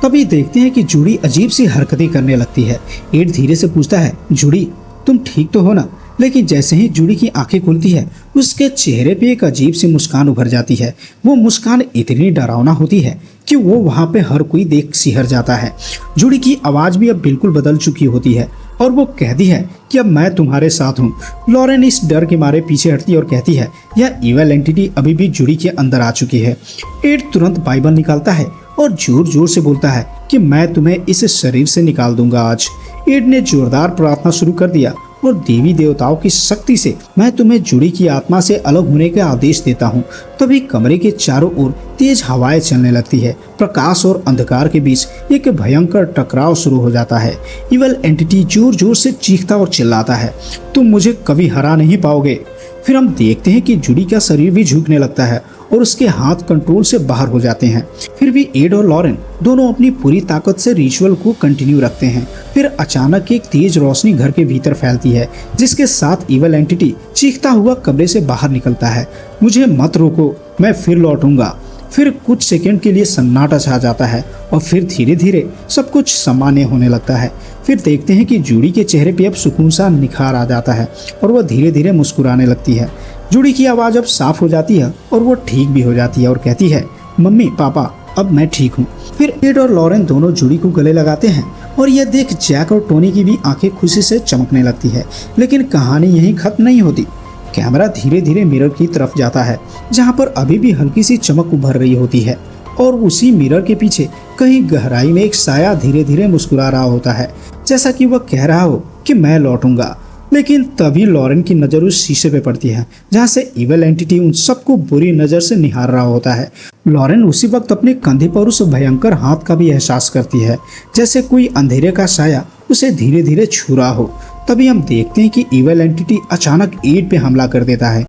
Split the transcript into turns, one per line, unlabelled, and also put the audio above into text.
तभी देखते हैं कि जूडी अजीब सी हरकतें करने लगती है। एड धीरे से पूछता है, जूडी तुम ठीक तो हो ना? लेकिन जैसे ही जूडी की आंखें खुलती है उसके चेहरे पे एक अजीब सी मुस्कान उभर जाती है। वो मुस्कान इतनी डरावना होती है कि वो वहाँ पे हर कोई देख सिहर जाता है। जूडी की आवाज भी अब बिल्कुल बदल चुकी होती है और वो कहती है कि अब मैं तुम्हारे साथ हूँ। लॉरेन इस डर के मारे पीछे हटती और कहती है, यह इवल एंटिटी अभी भी जूडी के अंदर आ चुकी है। एड तुरंत बाइबल निकालता है और जोर जोर से बोलता है कि मैं तुम्हें इस शरीर से निकाल दूंगा आज। एड ने जोरदार प्रार्थना शुरू कर दिया और देवी देवताओं की शक्ति से मैं तुम्हें जूडी की आत्मा से अलग होने का आदेश देता हूँ। तभी कमरे के चारों ओर तेज हवाएं चलने लगती है। प्रकाश और अंधकार के बीच एक भयंकर टकराव शुरू हो जाता है। इवल एंटिटी जोर जोर से चीखता और चिल्लाता है, तुम मुझे कभी हरा नहीं पाओगे। फिर हम देखते हैं कि जूडी का शरीर भी झुकने लगता है और उसके हाथ कंट्रोल से बाहर हो जाते हैं। फिर भी एड और लॉरेन दोनों अपनी पूरी ताकत से रिचुअल को कंटिन्यू रखते हैं। फिर अचानक एक तेज रोशनी घर के भीतर फैलती है, जिसके साथ इवल एंटिटी चीखता हुआ कमरे से बाहर निकलता है। मुझे मत रोको, मैं फिर लौटूंगा। फिर कुछ सेकंड के लिए सन्नाटा छा जाता है और फिर धीरे धीरे सब कुछ सामान्य होने लगता है। फिर देखते हैं कि जूडी के चेहरे पे अब सुकून सा निखार आ जाता है और वह धीरे धीरे मुस्कुराने लगती है। जूडी की आवाज़ अब साफ हो जाती है और वो ठीक भी हो जाती है और कहती है, मम्मी पापा अब मैं ठीक हूँ। फिर एड और लॉरेन दोनों जूडी को गले लगाते हैं और यह देख जैक और टोनी की भी आंखें खुशी से चमकने लगती है। लेकिन कहानी यहीं खत्म नहीं होती। कैमरा धीरे धीरे मिरर की तरफ जाता है, जहाँ पर अभी भी हल्की सी चमक उभर रही होती है और उसी मिरर के पीछे कहीं गहराई में एक साया धीरे धीरे मुस्कुरा रहा होता है, जैसा कि वह कह रहा हो कि मैं लौटूंगा। लेकिन तभी लॉरेन की नज़र उस शीशे पे पड़ती है, जहाँ से इवल एंटिटी उन सबको बुरी नज़र से निहार रहा होता है। लॉरेन उसी वक्त अपने कंधे पर उस भयंकर हाथ का भी एहसास करती है, जैसे कोई अंधेरे का साया उसे धीरे धीरे छू रहा हो। तभी हम देखते हैं कि इवल एंटिटी अचानक एड पे हमला कर देता है।